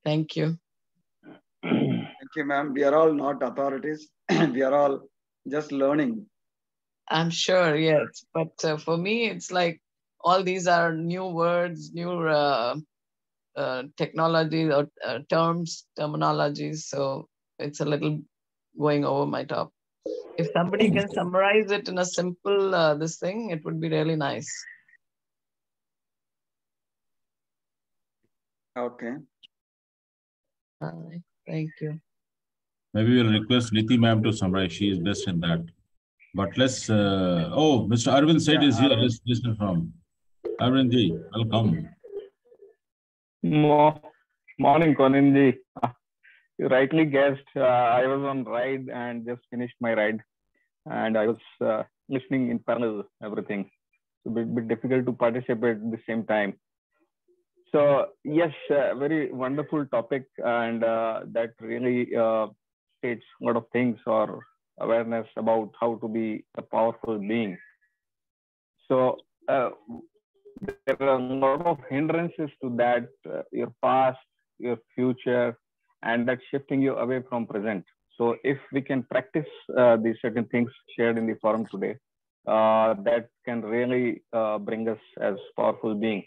Thank you. Thank you, ma'am. We are all not authorities. We are all just learning. I'm sure, yes. But for me, it's like all these are new words, new technologies or terminologies. So it's a little going over my top. If somebody can summarize it in a simple this thing, it would be really nice. Okay. Thank you. Maybe we'll request Niti ma'am to summarize. She is best in that. But let's, oh, Mr. Arvind Seth is here. Let's listen from Arvind Ji. Welcome. Morning, Koninji. You rightly guessed. I was on ride and just finished my ride. And I was listening in parallel, everything. It's a bit difficult to participate at the same time. So yes, very wonderful topic, and that really states a lot of things or awareness about how to be a powerful being. So there are a lot of hindrances to that, your past, your future, and that's shifting you away from present. So if we can practice these certain things shared in the forum today, that can really bring us as powerful beings.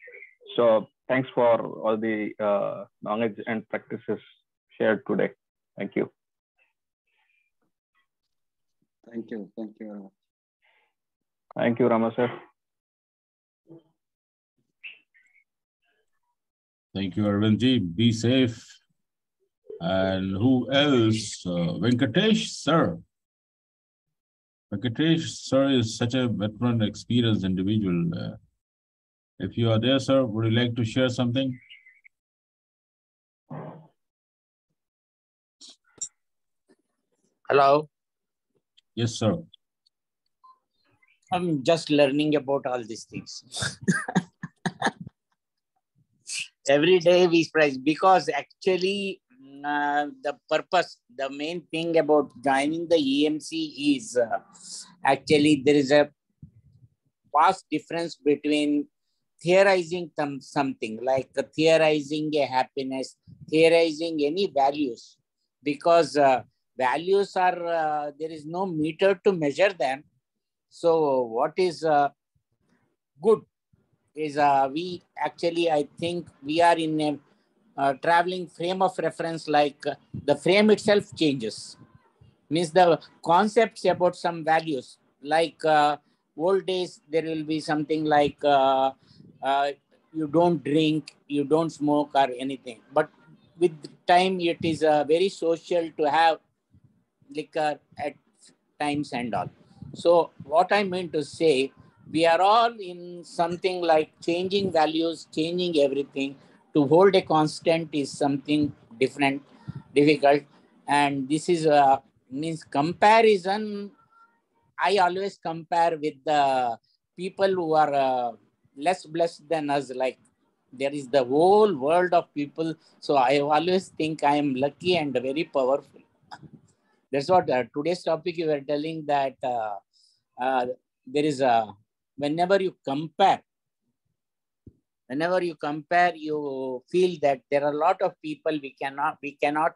So thanks for all the knowledge and practices shared today. Thank you. Thank you. Thank you. Thank you, Rama sir. Thank you, Arvind Ji. Be safe. And who else? Venkatesh, sir. Venkatesh, sir, is such a veteran, experienced individual. If you are there, sir, would you like to share something? Hello. Yes, sir. I'm just learning about all these things. Every day we spread, because actually the purpose, the main thing about joining the EMC is actually there is a vast difference between theorizing something like theorizing a happiness, theorizing any values, because values are, there is no meter to measure them. So what is good is we actually, I think we are in a traveling frame of reference, like the frame itself changes. Means the concepts about some values, like old days, there will be something like you don't drink, you don't smoke or anything. But with time, it is very social to have liquor at times and all. So what I meant to say, we are all in something like changing values, changing everything. To hold a constant is something different, difficult. And this is means comparison. I always compare with the people who are less blessed than us. Like there is the whole world of people. So I always think I am lucky and very powerful. That's what today's topic you were telling, that there is a, whenever you compare, you feel that there are a lot of people we cannot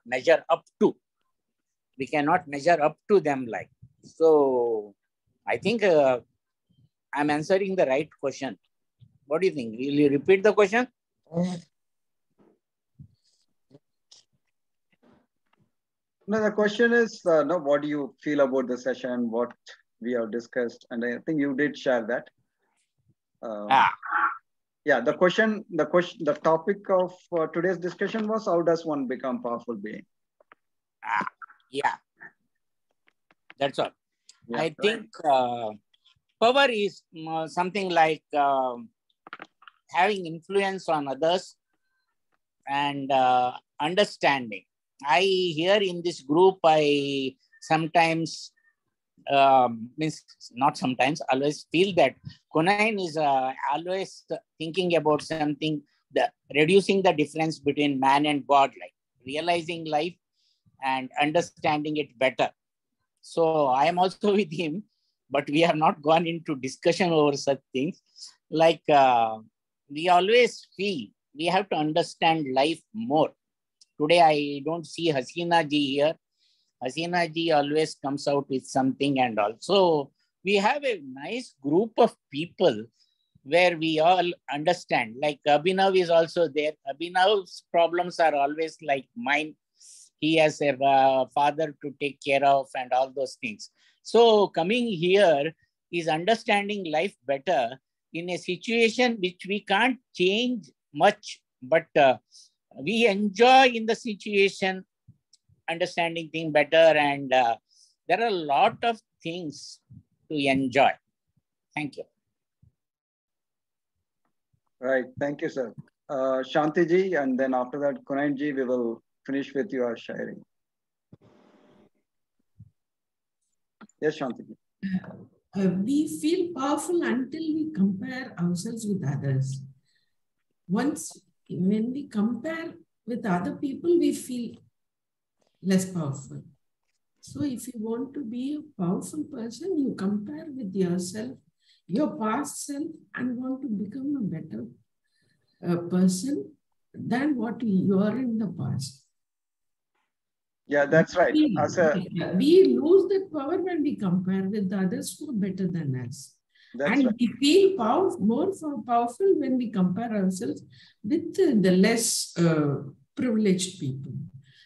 measure up to. We cannot measure up to them like. So I think I'm answering the right question. What do you think? Will you repeat the question? No, the question is, no, what do you feel about the session, what we have discussed? And I think you did share that. Yeah, the topic of today's discussion was, how does one become powerful being? Yeah, that's all. Yeah, I think power is something like having influence on others and understanding. I here in this group, I sometimes means not sometimes, always feel that Kunain is always thinking about something, reducing the difference between man and God, like realizing life and understanding it better. So I am also with him, but we have not gone into discussion over such things. Like we always feel we have to understand life more. Today I don't see Hasina ji here. Hasina ji always comes out with something, and also we have a nice group of people where we all understand. Like Abhinav is also there. Abhinav's problems are always like mine. He has a father to take care of and all those things. So coming here is understanding life better in a situation which we can't change much, but we enjoy in the situation, understanding things better, and there are a lot of things to enjoy. Thank you. Right. Thank you, sir. Shanti ji, and then after that, Kunain ji, we will finish with your sharing. Yes, Shanti ji. We feel powerful until we compare ourselves with others. Once, when we compare with other people, we feel less powerful. So if you want to be a powerful person, you compare with yourself, your past self, and want to become a better person than what you are in the past. Yeah, that's right. We lose that power when we compare with others who are better than us. That's right. We feel more powerful when we compare ourselves with the less privileged people.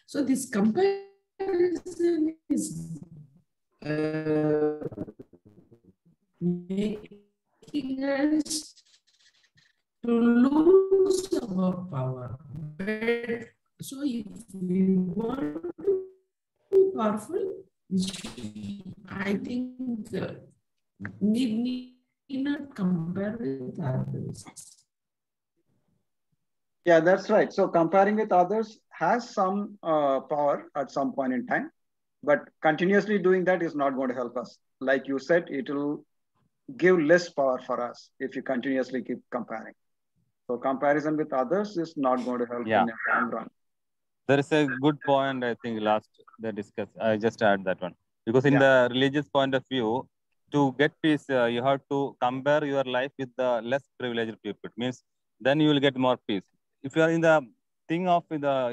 So this comparison is making us to lose our power. So if we want to be powerful, I think we need not compare with others. Yeah, that's right. So comparing with others has some power at some point in time, but continuously doing that is not going to help us. Like you said, it will give less power for us if you continuously keep comparing. So comparison with others is not going to help in the long run. There is a good point, I think, last they discussed. I just add that one. Because in the religious point of view, to get peace, you have to compare your life with the less privileged people. It means then you will get more peace. If you are in the thing of the,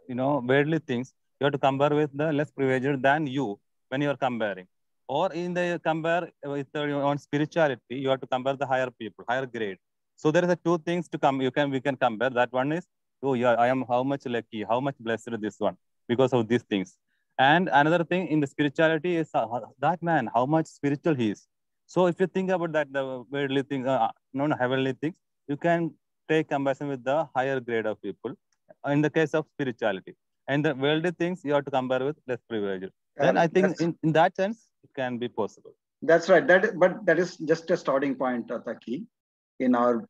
worldly things, you have to compare with the less privileged than you when you are comparing. Or in the compare with on spirituality, you have to compare the higher people, higher grade. So there is a two things to come. We can compare. That one is, oh yeah, I am how much lucky, how much blessed this one because of these things. And another thing in the spirituality is that man, how much spiritual he is. So if you think about that, the worldly things, heavenly things, you can take comparison with the higher grade of people in the case of spirituality. And the worldly things you have to compare with less privileged. Then I think in that sense, it can be possible. That's right. But that is just a starting point, Taki, in our,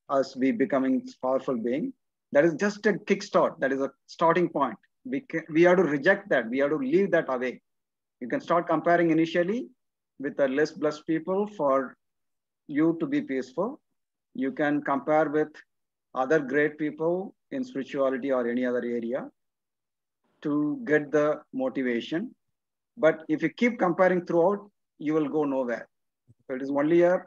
us we becoming powerful being. That is just a kickstart. That is a starting point. We have to reject that. We have to leave that away. You can start comparing initially with the less blessed people for you to be peaceful. You can compare with other great people in spirituality or any other area to get the motivation. But if you keep comparing throughout, you will go nowhere. So it is only a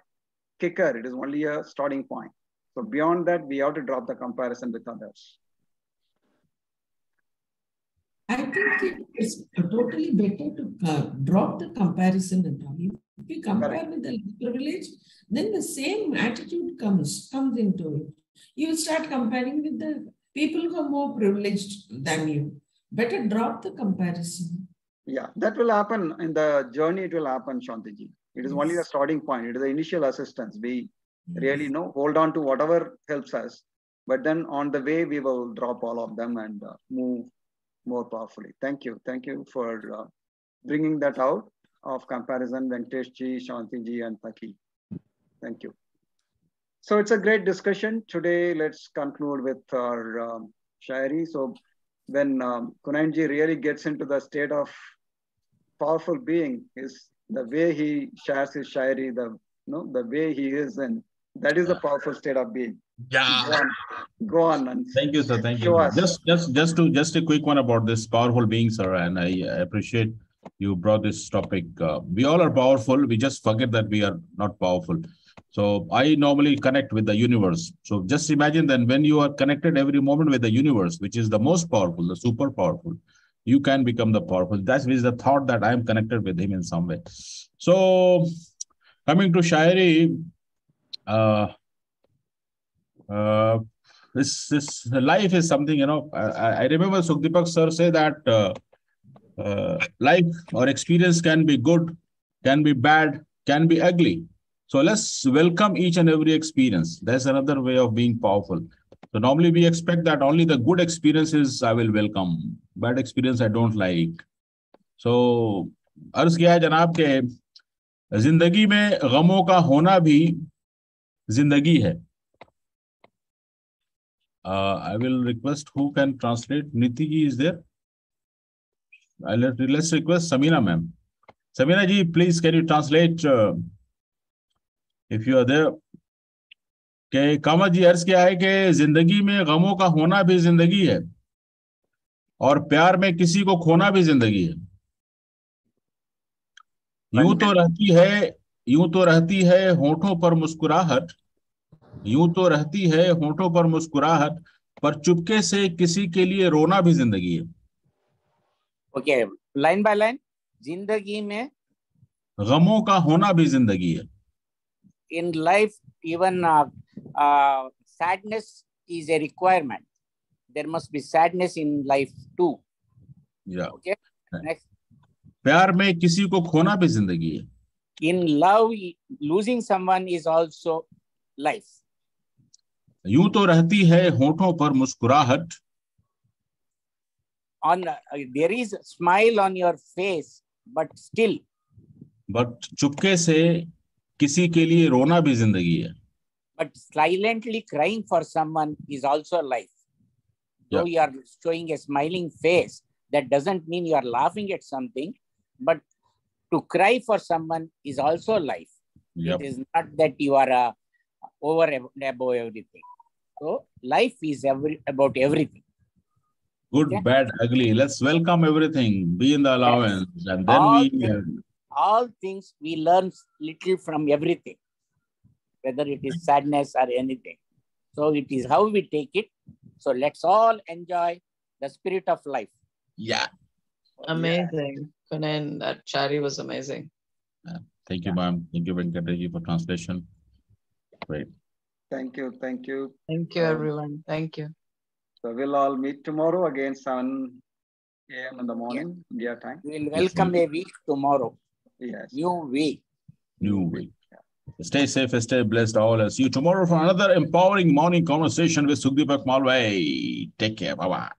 kicker. It is only a starting point. So beyond that, we have to drop the comparison with others. I think it's totally better to drop the comparison and all. If you compare with the privilege, then the same attitude comes into it. You will start comparing with the people who are more privileged than you. Better drop the comparison. Yeah, that will happen in the journey. It will happen, Shantiji. It is only a starting point. It is the initial assistance. We really hold on to whatever helps us. But then on the way, we will drop all of them and move more powerfully. Thank you. Thank you for bringing that out of comparison, Venkatesh ji, Shanti ji, and Taki. Thank you. So it's a great discussion. Today, let's conclude with our Shairi. So when Kunayan ji really gets into the state of powerful being, is the way he shares his Shairi, the way he is, and that is the powerful state of being. Yeah. Go on and thank you, sir. Thank show you. us. Just a quick one about this powerful being, sir. And I appreciate you brought this topic. We all are powerful. We just forget that we are not powerful. So I normally connect with the universe. So just imagine that when you are connected every moment with the universe, which is the most powerful, the super powerful, you can become the powerful. That is the thought that I am connected with him in some way. So coming to Shairi, this life is something, I remember Sukhdeepak sir say that life or experience can be good, can be bad, can be ugly. So let's welcome each and every experience. That's another way of being powerful. So normally we expect that only the good experiences I will welcome. Bad experience I don't like. So अर्ज किया है जनाब के जिंदगी में गमों का होना भी जिंदगी है. I will request who can translate. Niti ji is there. Let's request Samina ma'am. Samina ji, please can you translate if you are there. के कामत जी अर्ज किया है कि जिंदगी में गमों का होना भी जिंदगी है और प्यार में किसी को खोना भी जिंदगी है. यूं तो रहती है होठों पर मुस्कुराहट, यूं तो रहती है होठों पर मुस्कुराहट, पर चुपके से किसी के लिए रोना भी जिंदगी है. Okay, line by line. जिंदगी में गमों का होना भी जिंदगी है. In life, even sadness is a requirement. There must be sadness in life too. Yeah. Okay. Next. प्यार में किसी को खोना भी जिंदगी है. In love, losing someone is also life. यूं तो रहती है होठों पर मुस्कुराहट. There is a smile on your face, but still. But चुपके से किसी के लिए रोना भी जिंदगी है. But silently crying for someone is also life. Yeah. Though you are showing a smiling face, that doesn't mean you are laughing at something, but to cry for someone is also life. Yep. It is not that you are over and above everything. So life is about everything. Good, okay? Bad, ugly. Let's welcome everything. Be in the allowance. Yes. And then all things we learn little from everything, whether it is sadness or anything. So it is how we take it. So let's all enjoy the spirit of life. Yeah. Amazing. Kunayan, that Shairi was amazing. Thank you, ma'am. Thank you, Venkatesh, for translation. Great. Thank you. Thank you. Thank you, everyone. Thank you. So we'll all meet tomorrow again, 7 a.m. in the morning, India time. We'll welcome a week tomorrow. Yes. New week. New week. Stay safe, stay blessed, all. I'll see you tomorrow for another empowering morning conversation with Sukhdeepak Malwai. Take care. Bye-bye.